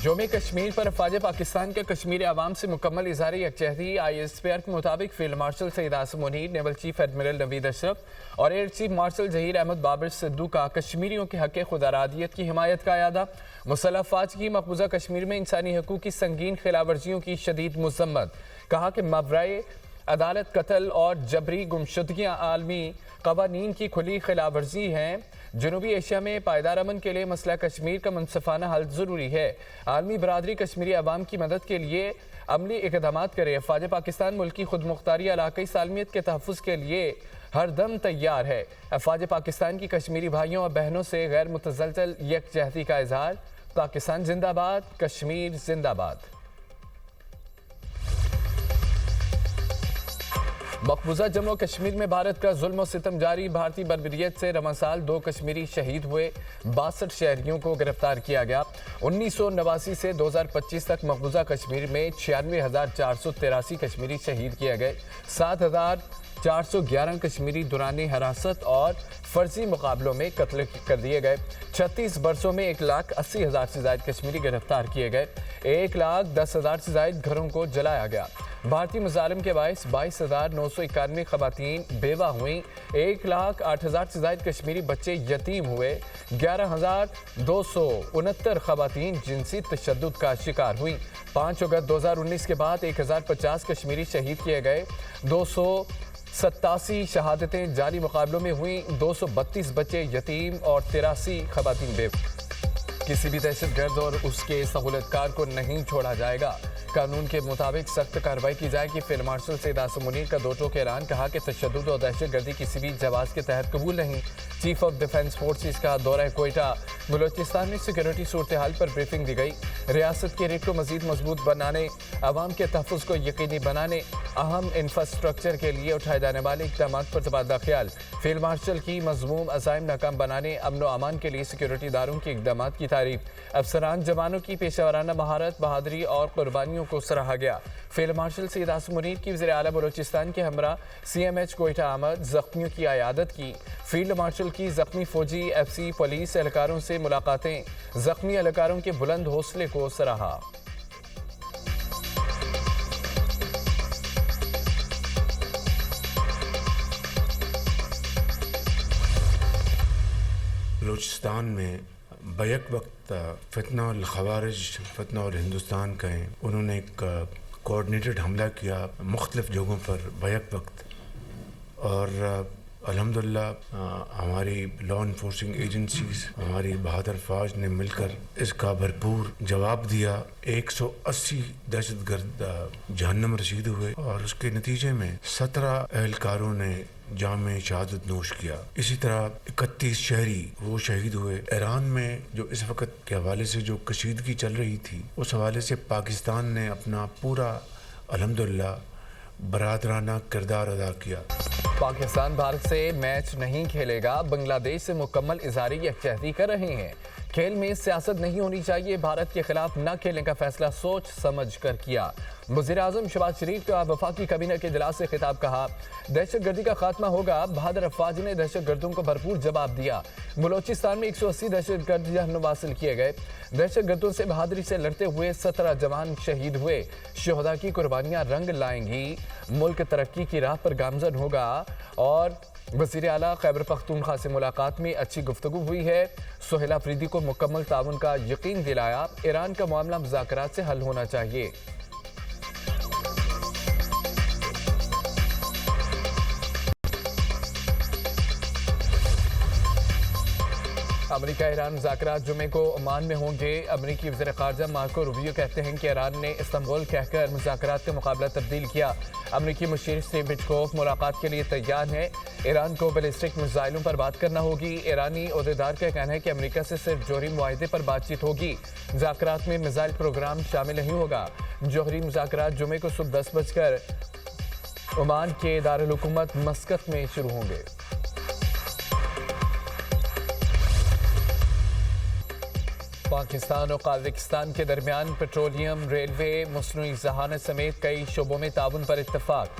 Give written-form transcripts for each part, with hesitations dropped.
یوم کشمیر پر افواج پاکستان کے کشمیر عوام سے مکمل اظہار یکجہتی ISPR کے مطابق field marshal Syed Asim Munir, naval chief admiral Naveed Ashraf اور air chief marshal Zaheer Ahmed Babar صدو کا کشمیریوں کے حق خود ارادیت کی حمایت کا اعادہ۔ مسلح افواج کی مقبوضہ کشمیر میں انسانی حقوق کی سنگین خلاف ورزیوں کی شدید مذمت۔ کہا کہ ماورائے عدالت قتل اور جبری گمشدگیاں عالمی قوانین کی کھلی خلاف ورزی ہیں۔ جنوبی ایشیا میں پائیدار امن کے لیے مسئلہ کشمیر کا منصفانہ حل ضروری ہے۔ عالمی برادری کشمیری عوام کی مدد کے لیے عملی اقدامات کرے۔ افواج پاکستان ملکی خود مختاری علاقائی سالمیت کے تحفظ کے لیے ہر دم تیار ہے۔ افواج پاکستان کی کشمیری بھائیوں اور بہنوں سے غیر متزلزل یکجہتی کا اظہار۔ پاکستان زندہ باد، کشمیر زندہ باد۔ مقبوضہ جموں و کشمیر میں بھارت کا ظلم و ستم جاری۔ بھارتی بربریت سے رواں سال 2 کشمیری شہید ہوئے، 62 شہریوں کو گرفتار کیا گیا۔ 1989 سے 2025 تک مقبوضہ کشمیر میں 96,483 کشمیری شہید کیے گئے، 7,411 کشمیری دوران حراست اور فرضی مقابلوں میں قتل کر دیے گئے۔ 36 برسوں میں 1,80,000 سے زائد کشمیری گرفتار کیے گئے، 1,10,000 سے زائد گھروں کو جلایا گیا۔ بھارتی مظالم کے باعث 22,991 خواتین بیوہ ہوئیں، 1,08,000 سے زائد کشمیری بچے یتیم ہوئے، 11,269 خواتین جنسی تشدد کا شکار ہوئیں۔ 5 اگست 2019 کے بعد 1,050 کشمیری شہید کیے گئے، 287 شہادتیں جاری مقابلوں میں ہوئیں، 232 بچے یتیم اور 83 خواتین بیوہ۔ کسی بھی دہشت گرد اور اس کے سہولت کار کو نہیں چھوڑا جائے گا۔ قانون کے مطابق سخت کارروائی کی جائے گی۔ فیلڈ مارشل سید عاصم منیر کا 2 ٹوک اعلان۔ کہا کہ تشدد اور دہشت گردی کسی بھی جواز کے تحت قبول نہیں۔ چیف آف ڈیفنس فورسز کا دورہ کوئٹہ۔ بلوچستان میں سیکورٹی صورتحال پر بریفنگ دی گئی۔ ریاست کے ریٹ کو مزید مضبوط بنانے، عوام کے تحفظ کو یقینی بنانے، اہم انفراسٹرکچر کے لیے اٹھائے جانے والے اقدامات پر تبادلہ خیال۔ فیلڈ مارشل کی مذموم عزائم ناکام بنانے، امن و امان کے لیے سیکورٹی اداروں کے اقدامات کی تعریف۔ افسران جوانوں کی پیشہ ورانہ مہارت، بہادری اور قربانیوں کو سراہا گیا۔ فیلڈ مارشل سید عاصم منیر کی وزیر اعلیٰ بلوچستان کے ہمراہ CMH کوئٹہ آمد، زخمیوں کی عیادت کی۔ فیلڈ مارشل کی زخمی فوجی، FC، پولیس اہلکاروں سے ملاقاتیں، زخمی اہلکاروں کے بلند حوصلے کو سراہا۔ بلوچستان میں بیک وقت فتنہ الخوارج، فتنہ اور ہندوستان کا ہے، انہوں نے ایک کوآرڈینیٹڈ حملہ کیا مختلف جگہوں پر بیک وقت، اور الحمدللہ ہماری لا انفورسنگ ایجنسیز، ہماری بہادر فوج نے مل کر اس کا بھرپور جواب دیا۔ 180 دہشت گرد جہنم رسید ہوئے اور اس کے نتیجے میں 17 اہلکاروں نے جام شہادت نوش کیا۔ اسی طرح 31 شہری وہ شہید ہوئے۔ ایران میں جو اس وقت کے حوالے سے جو کشیدگی چل رہی تھی، اس حوالے سے پاکستان نے اپنا پورا الحمدللہ برادرانہ کردار ادا کیا۔ پاکستان بھارت سے میچ نہیں کھیلے گا، بنگلہ دیش سے مکمل اظہار یکجہتی کر رہے ہیں۔ کھیل میں سیاست نہیں ہونی چاہیے، بھارت کے خلاف نہ کھیلنے کا فیصلہ سوچ سمجھ کر کیا۔ وزیر اعظم شہباز شریف کا وفاقی کابینہ کے اجلاس سے خطاب۔ کہا دہشت گردی کا خاتمہ ہوگا، بہادر افواج نے دہشت گردوں کو بھرپور جواب دیا۔ بلوچستان میں 180 دہشت گرد جہنم حاصل کیے گئے۔ دہشت گردوں سے بہادری سے لڑتے ہوئے 17 جوان شہید ہوئے۔ شہداء کی قربانیاں رنگ لائیں گی، ملک ترقی کی راہ پر گامزن ہوگا۔ اور وزیر اعلیٰ خیبر پختونخوا سے ملاقات میں اچھی گفتگو ہوئی ہے۔ سہیل آفریدی کو مکمل تعاون کا یقین دلایا۔ ایران کا معاملہ مذاکرات سے حل ہونا چاہیے۔ امریکہ ایران مذاکرات جمعے کو عمان میں ہوں گے۔ امریکی وزیر خارجہ مارکو روبیو کہتے ہیں کہ ایران نے استنبول کہہ کر مذاکرات کا مقابلہ تبدیل کیا۔ امریکی مشیر اسٹیو وٹکوف ملاقات کے لیے تیار ہیں۔ ایران کو بیلسٹک میزائلوں پر بات کرنا ہوگی۔ ایرانی عہدیدار کا کہنا ہے کہ امریکہ سے صرف جوہری معاہدے پر بات چیت ہوگی، مذاکرات میں میزائل پروگرام شامل نہیں ہوگا۔ جوہری مذاکرات جمعے کو صبح 10 بجے عمان کے دارالحکومت مسقط میں شروع ہوں گے۔ پاکستان اور قازقستان کے درمیان پیٹرولیم، ریلوے، مصنوعی ذہانت سمیت کئی شعبوں میں تعاون پر اتفاق۔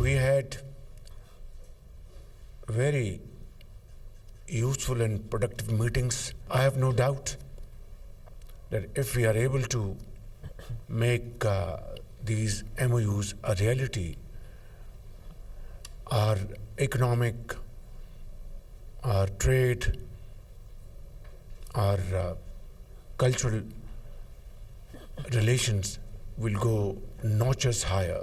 We had very useful and productive meetings. I have no doubt that if we are able to make these MOUs a reality, our economic, our trade, our cultural relations will go notches higher.